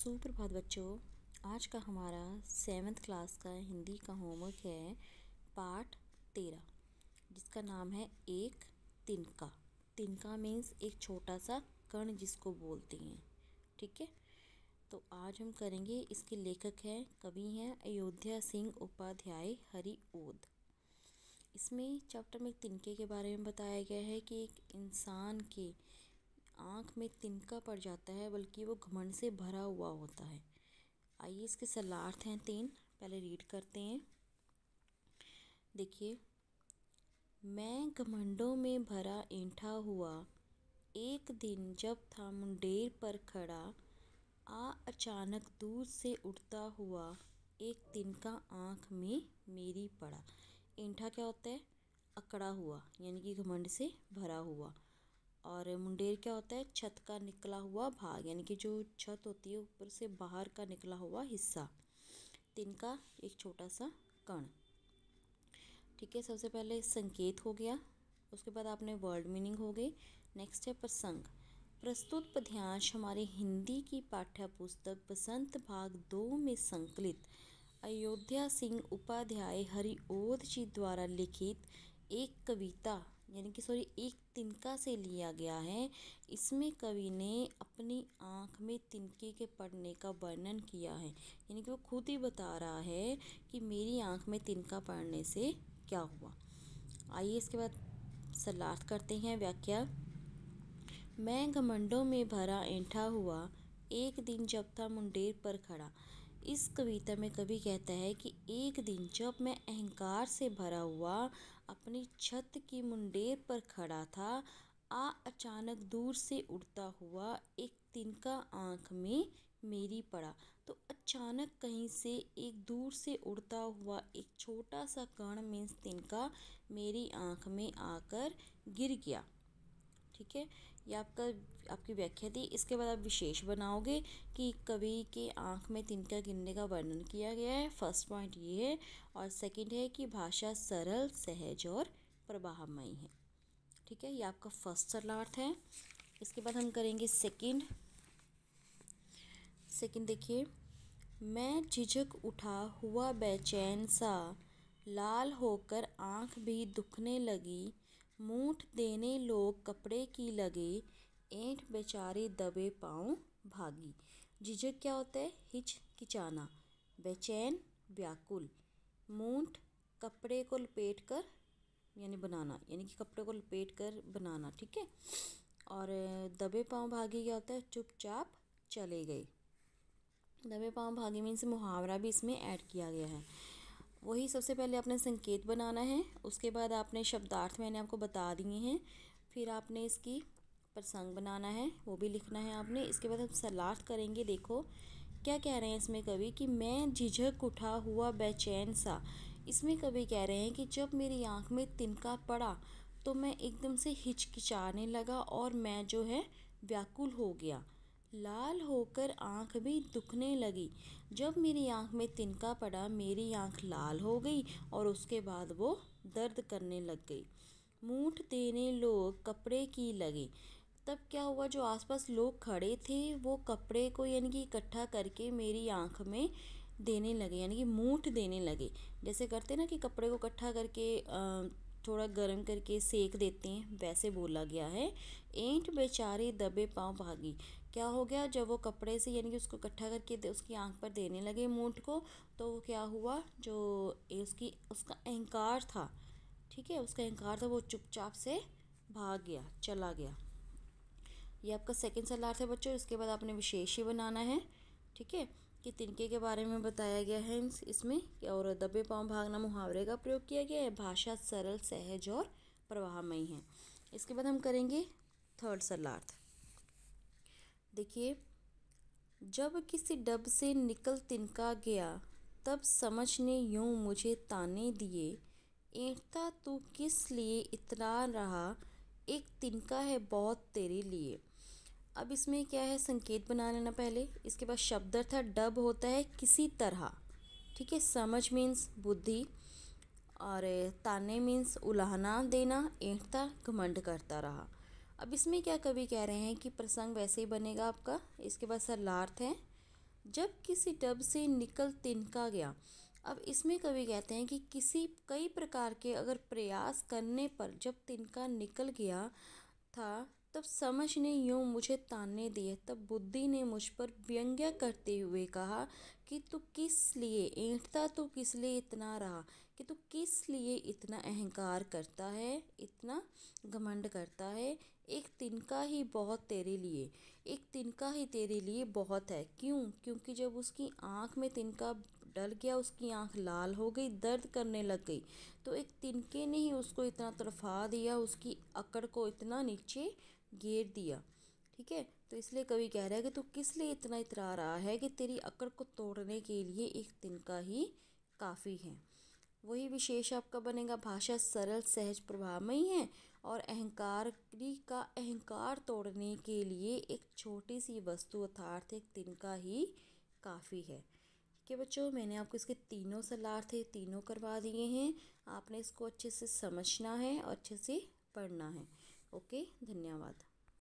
सुप्रभात बच्चों। आज का हमारा 7th क्लास का हिंदी का होमवर्क है पाठ 13, जिसका नाम है एक तिनका। तिनका मीन्स एक छोटा सा कण जिसको बोलते हैं। ठीक है, तो आज हम करेंगे। इसके लेखक हैं, कवि हैं अयोध्या सिंह उपाध्याय हरिओद। इसमें चैप्टर में तिनके के बारे में बताया गया है कि एक इंसान के आँख में तिनका पड़ जाता है, बल्कि वो घमंड से भरा हुआ होता है। आइए इसके सलार्थ हैं 3, पहले रीड करते हैं। देखिए, मैं घमंडों में भरा ऐंठा हुआ, एक दिन जब था मुंडेर पर खड़ा, अचानक दूर से उड़ता हुआ, एक तिनका आँख में मेरी पड़ा। ऐंठा क्या होता है? अकड़ा हुआ, यानी कि घमंड से भरा हुआ। और मुंडेर क्या होता है? छत का निकला हुआ भाग, यानी कि जो छत होती है ऊपर से बाहर का निकला हुआ हिस्सा। तिनका एक छोटा सा कण। ठीक है, सबसे पहले संकेत हो गया, उसके बाद आपने वर्ड मीनिंग हो गई। नेक्स्ट है प्रसंग। प्रस्तुत पद्यांश हमारी हिंदी की पाठ्य पुस्तक बसंत भाग 2 में संकलित अयोध्या सिंह उपाध्याय हरिओद जी द्वारा लिखित एक कविता एक तिनका से लिया गया है। इसमें कवि ने अपनी आँख में तिनके के पड़ने का वर्णन किया है, यानी कि वो खुद ही बता रहा है कि मेरी आँख में तिनका पड़ने से क्या हुआ। आइए इसके बाद सलार्थ करते हैं, व्याख्या। मैं घमंडों में भरा ऐंठा हुआ, एक दिन जब था मुंडेर पर खड़ा। इस कविता में कवि कहता है कि एक दिन जब मैं अहंकार से भरा हुआ अपनी छत की मुंडेर पर खड़ा था, अचानक दूर से उड़ता हुआ एक तिनका आँख में मेरी पड़ा। तो अचानक कहीं से एक दूर से उड़ता हुआ एक छोटा सा कण मीन्स तिनका मेरी आँख में आकर गिर गया। ठीक है, ये आपकी व्याख्या थी। इसके बाद आप विशेष बनाओगे कि कवि के आँख में तिनका गिरने का वर्णन किया गया है। फर्स्ट पॉइंट ये है, और सेकंड है कि भाषा सरल, सहज और प्रवाहमयी है। ठीक है, ये आपका फर्स्ट सलार्थ है। इसके बाद हम करेंगे सेकंड। देखिए, मैं झिझक उठा हुआ बेचैन सा, लाल होकर आँख भी दुखने लगी, मूठ देने लोग कपड़े की लगे, ऐंठ बेचारे दबे पाँव भागी। झिझक क्या होता है? हिचकिचाना। बेचैन व्याकुल। मूठ कपड़े को लपेट कर यानी बनाना, यानी कि कपड़े को लपेट कर बनाना। ठीक है, और दबे पाँव भागी क्या होता है? चुपचाप चले गए। दबे पाँव भागी मीन्स मुहावरा भी इसमें ऐड किया गया है। वही सबसे पहले आपने संकेत बनाना है, उसके बाद आपने शब्दार्थ मैंने आपको बता दिए हैं, फिर आपने इसकी प्रसंग बनाना है, वो भी लिखना है आपने। इसके बाद हम सलार्थ करेंगे। देखो क्या कह रहे हैं इसमें कवि कि मैं झिझक उठा हुआ बेचैन सा। इसमें कवि कह रहे हैं कि जब मेरी आँख में तिनका पड़ा तो मैं एकदम से हिचकिचाने लगा और मैं जो है व्याकुल हो गया। लाल होकर आँख भी दुखने लगी। जब मेरी आँख में तिनका पड़ा मेरी आँख लाल हो गई और उसके बाद वो दर्द करने लग गई। मूठ देने लोग कपड़े की लगे। तब क्या हुआ, जो आसपास लोग खड़े थे वो कपड़े को यानी कि इकट्ठा करके मेरी आँख में देने लगे, यानी कि मूठ देने लगे। जैसे करते ना कि कपड़े को इकट्ठा करके थोड़ा गर्म करके सेक देते हैं, वैसे बोला गया है। ऐंठ बेचारे दबे पाँव भागी। क्या हो गया, जब वो कपड़े से यानी कि उसको इकट्ठा करके उसकी आँख पर देने लगे मूठ को, तो वो क्या हुआ, जो उसका अहंकार था, ठीक है, उसका अहंकार था, वो चुपचाप से भाग गया, चला गया। ये आपका सेकंड सलार्थ है बच्चों। इसके बाद आपने विशेष ही बनाना है। ठीक है, कि तिनके के बारे में बताया गया है इसमें, और दबे पाँव भागना मुहावरे का प्रयोग किया गया है। भाषा सरल, सहज और प्रवाहमयी है। इसके बाद हम करेंगे थर्ड सलार्थ। देखिए, जब किसी डब से निकल तिनका गया, तब समझ ने यूं मुझे ताने दिए, ऐंठता तू किस लिए इतरा रहा, एक तिनका है बहुत तेरे लिए। अब इसमें क्या है, संकेत बना लेना पहले। इसके बाद शब्दार्थ डब होता है किसी तरह। ठीक है, समझ मीन्स बुद्धि, और ताने मीन्स उलाहना देना, ऐंठता घमंड करता रहा। अब इसमें क्या कवि कह रहे हैं कि प्रसंग वैसे ही बनेगा आपका। इसके बाद सलार्थ है। जब किसी टब से निकल तिनका गया। अब इसमें कवि कहते हैं कि कई प्रकार के अगर प्रयास करने पर जब तिनका निकल गया था, तब समझ ने यूं मुझे ताने दिए। तब बुद्धि ने मुझ पर व्यंग्य करते हुए कहा कि तू किस लिए ऐंठता, तू किस लिए इतना रहा, कि तू किस लिए इतना अहंकार करता है, इतना घमंड करता है। एक तिनका ही बहुत तेरे लिए, एक तिनका ही तेरे लिए बहुत है। क्यों? क्योंकि जब उसकी आँख में तिनका डल गया, उसकी आँख लाल हो गई, दर्द करने लग गई, तो एक तिनके ने ही उसको इतना तड़फा दिया, उसकी अकड़ को इतना नीचे गिर दिया। ठीक है, तो इसलिए कवि कह रहा है कि तू किस लिए इतना इतरा रहा है, कि तेरी अकड़ को तोड़ने के लिए एक तिनका ही काफ़ी है। वही विशेष आपका बनेगा, भाषा सरल सहज प्रभावमयी है और अहंकारी का अहंकार तोड़ने के लिए एक छोटी सी वस्तु अर्थात एक तिनका ही काफ़ी है। ठीक है बच्चों, मैंने आपको इसके तीनों सलाह थे, तीनों करवा दिए हैं। आपने इसको अच्छे से समझना है और अच्छे से पढ़ना है। ओके, धन्यवाद।